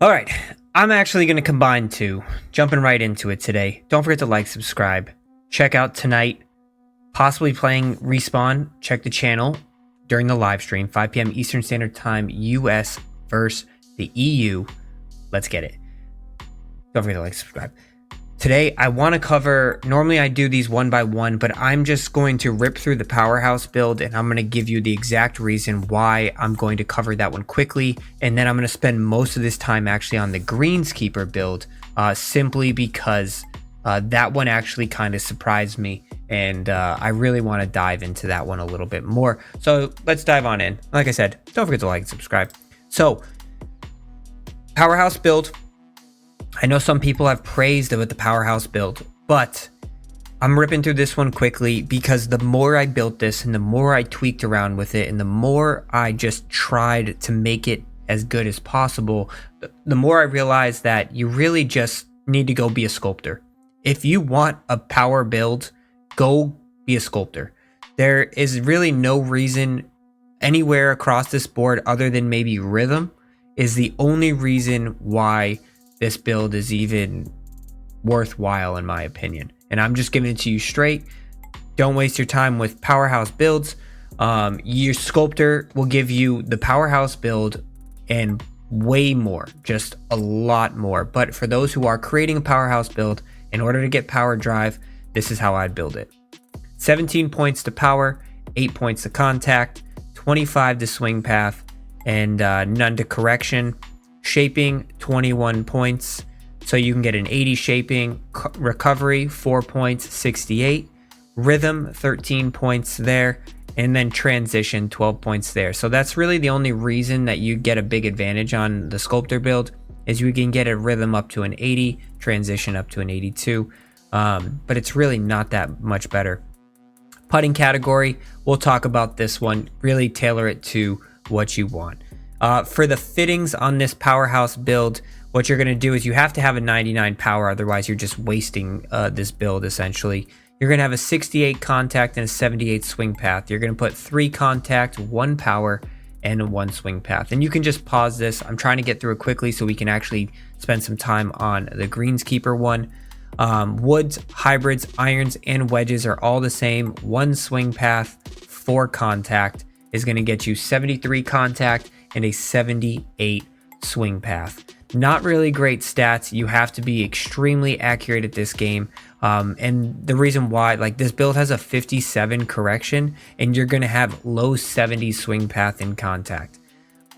All right, I'm actually going to combine two, jumping right into it today. Don't forget to like, subscribe, check out tonight, possibly playing Respawn. Check the channel during the live stream, 5 p.m. Eastern Standard Time, US versus the EU. Let's get it. Don't forget to like, subscribe. Today, I want to cover, normally I do these one by one, but I'm just going to rip through the Powerhouse build, and I'm going to give you the exact reason why I'm going to cover that one quickly. And then I'm going to spend most of this time actually on the Greenskeeper build, simply because that one actually kind of surprised me, and I really want to dive into that one a little bit more. So let's dive on in. Like I said, don't forget to like and subscribe. So, Powerhouse build. I know some people have praised about the Powerhouse build, but I'm ripping through this one quickly because the more I built this and the more I tweaked around with it and the more I just tried to make it as good as possible, the more I realized that you really just need to go be a sculptor. If you want a power build, go be a sculptor. There is really no reason anywhere across this board other than maybe rhythm is the only reason why this build is even worthwhile in my opinion. And I'm just giving it to you straight. Don't waste your time with Powerhouse builds. Your sculptor will give you the Powerhouse build and way more, just a lot more. But for those who are creating a Powerhouse build, in order to get power drive, this is how I'd build it. 17 points to power, 8 points to contact, 25 to swing path, and none to correction. Shaping, 21 points, so you can get an 80 shaping. Recovery, 4 points, 68. Rhythm, 13 points there. And then transition, 12 points there. So that's really the only reason that you get a big advantage on the sculptor build, is you can get a rhythm up to an 80, transition up to an 82. But it's really not that much better. Putting category, we'll talk about this one. Really tailor it to what you want. For the fittings on this Powerhouse build, what you're going to do is you have to have a 99 power, otherwise you're just wasting this build essentially. You're going to have a 68 contact and a 78 swing path. You're going to put 3 contact, 1 power, and 1 swing path. And you can just pause this. I'm trying to get through it quickly so we can actually spend some time on the Greenskeeper one. Woods, hybrids, irons, and wedges are all the same. 1 swing path, 4 contact is going to get you 73 contact and a 78 swing path. Not really great stats. You have to be extremely accurate at this game. And the reason why, like, this build has a 57 correction and you're going to have low 70 swing path and contact.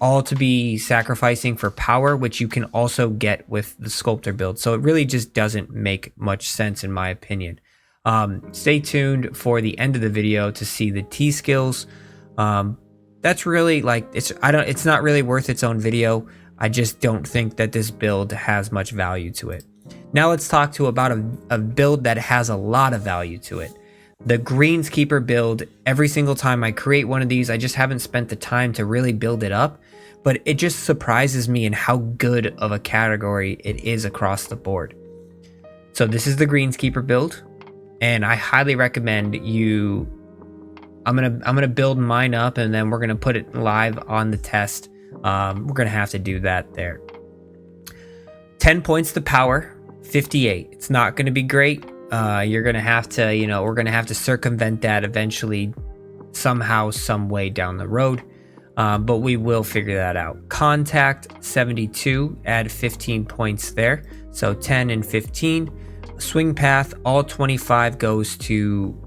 All to be sacrificing for power, which you can also get with the sculptor build. So it really just doesn't make much sense in my opinion. Stay tuned for the end of the video to see the T skills. That's really like, it's not really worth its own video. I just don't think that this build has much value to it. Now let's talk about a build that has a lot of value to it. The Greenskeeper build. Every single time I create one of these, I just haven't spent the time to really build it up, but it just surprises me in how good of a category it is across the board. So this is the Greenskeeper build, and I highly recommend you. I'm gonna build mine up, and then we're gonna put it live on the test. We're gonna have to do that there. 10 points to power, 58. It's not gonna be great. You're gonna have to, we're gonna have to circumvent that eventually, somehow, some way down the road. But we will figure that out. Contact, 72. Add 15 points there. So 10 and 15. Swing path, all 25 goes to,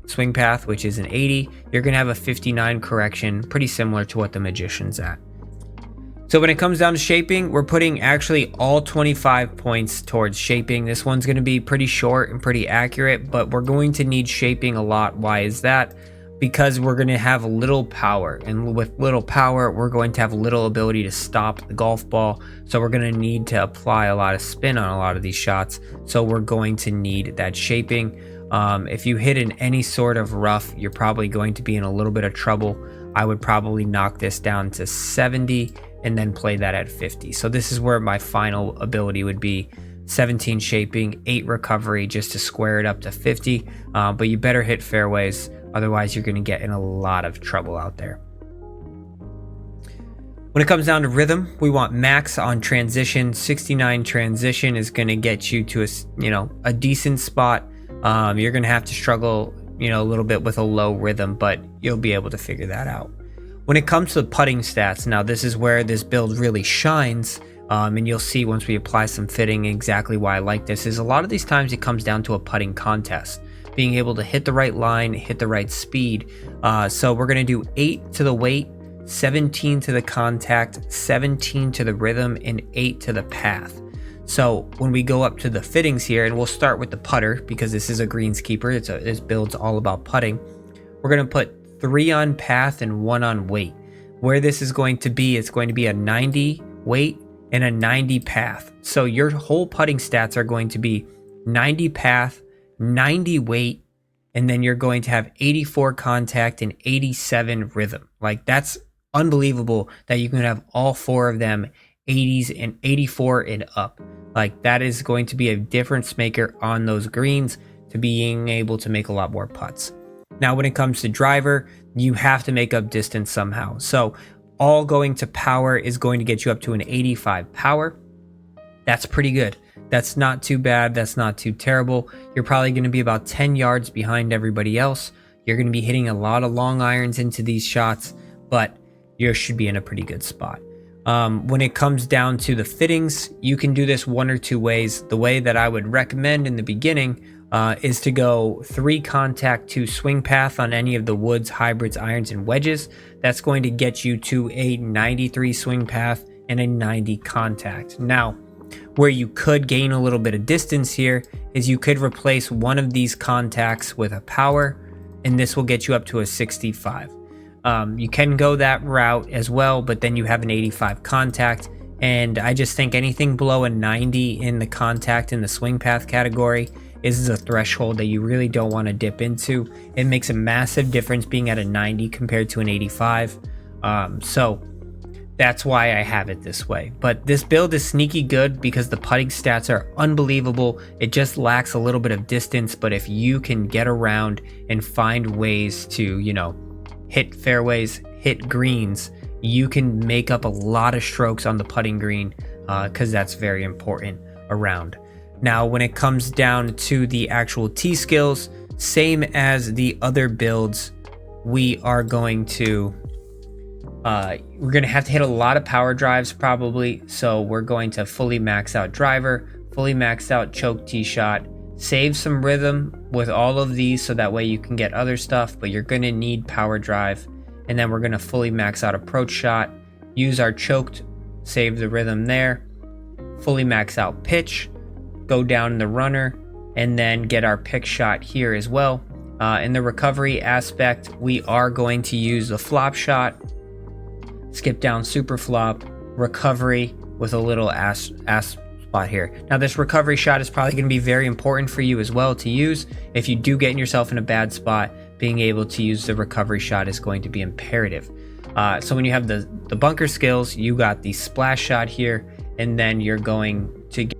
swing path, which is an 80. You're going to have a 59 correction, pretty similar to what the Magician's at. So when it comes down to shaping, we're putting actually all 25 points towards shaping. This one's going to be pretty short and pretty accurate, but we're going to need shaping a lot. Why is that? Because we're going to have little power, and with little power, we're going to have little ability to stop the golf ball. So we're going to need to apply a lot of spin on a lot of these shots. So we're going to need that shaping. If you hit in any sort of rough, you're probably going to be in a little bit of trouble. I would probably knock this down to 70 and then play that at 50. So this is where my final ability would be. 17 shaping, 8 recovery, just to square it up to 50. But you better hit fairways, otherwise you're going to get in a lot of trouble out there. When it comes down to rhythm, we want max on transition. 69 transition is going to get you to a decent spot. You're going to have to struggle, a little bit with a low rhythm, but you'll be able to figure that out. When it comes to putting stats, now this is where this build really shines. And you'll see once we apply some fitting exactly why I like this is a lot of these times it comes down to a putting contest, being able to hit the right line, hit the right speed. So we're going to do 8 to the weight, 17 to the contact, 17 to the rhythm, and 8 to the path. So when we go up to the fittings here, and we'll start with the putter because this is a greenskeeper, this build's all about putting. We're going to put 3 on path and 1 on weight. Where this is going to be, it's going to be a 90 weight and a 90 path. So your whole putting stats are going to be 90 path, 90 weight, and then you're going to have 84 contact and 87 rhythm. Like, that's unbelievable that you can have all 4 of them 80s and 84 and up. Like, that is going to be a difference maker on those greens to being able to make a lot more putts. Now, when it comes to driver, you have to make up distance somehow. So all going to power is going to get you up to an 85 power. That's pretty good. That's not too bad. That's not too terrible. You're probably going to be about 10 yards behind everybody else. You're going to be hitting a lot of long irons into these shots, but you should be in a pretty good spot. When it comes down to the fittings, you can do this one or two ways. The way that I would recommend in the beginning is to go 3 contact, 2 swing path on any of the woods, hybrids, irons, and wedges. That's going to get you to a 93 swing path and a 90 contact. Now, where you could gain a little bit of distance here is you could replace one of these contacts with a power, and this will get you up to a 65. You can go that route as well, but then you have an 85 contact, and I just think anything below a 90 in the contact in the swing path category is a threshold that you really don't want to dip into. It makes a massive difference being at a 90 compared to an 85. So that's why I have it this way. But this build is sneaky good because the putting stats are unbelievable. It just lacks a little bit of distance, but if you can get around and find ways to, hit fairways, hit greens, you can make up a lot of strokes on the putting green because that's very important around. Now, when it comes down to the actual tee skills, same as the other builds, we are going to have to hit a lot of power drives probably. So we're going to fully max out driver, fully max out choke tee shot, save some rhythm with all of these so that way you can get other stuff, but you're going to need power drive. And then we're going to fully max out approach shot, use our choked, save the rhythm there, fully max out pitch, go down the runner, and then get our pick shot here as well. In the recovery aspect, we are going to use the flop shot, skip down super flop, recovery with a little ass spot here. Now, this recovery shot is probably going to be very important for you as well to use. If you do get yourself in a bad spot, being able to use the recovery shot is going to be imperative. So when you have the bunker skills, you got the splash shot here, and then you're going to get...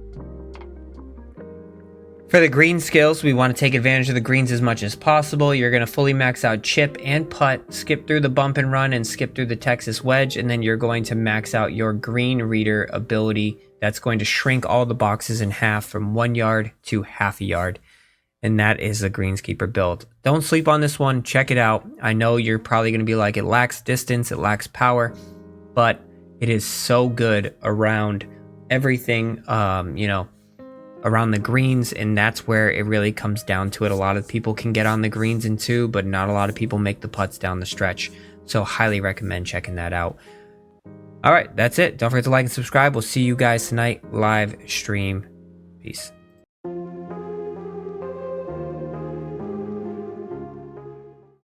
For the green skills, we want to take advantage of the greens as much as possible. You're going to fully max out chip and putt, skip through the bump and run, and skip through the Texas wedge, and then you're going to max out your green reader ability. That's going to shrink all the boxes in half from 1 yard to half a yard. And that is the Greenskeeper build. Don't sleep on this one. Check it out. I know you're probably going to be like, it lacks distance, it lacks power, but it is so good around everything, around the greens, and that's where it really comes down to it. A lot of people can get on the greens in 2, but not a lot of people make the putts down the stretch. So highly recommend checking that out. All right, that's it. Don't forget to like and subscribe. We'll see you guys tonight live stream. Peace.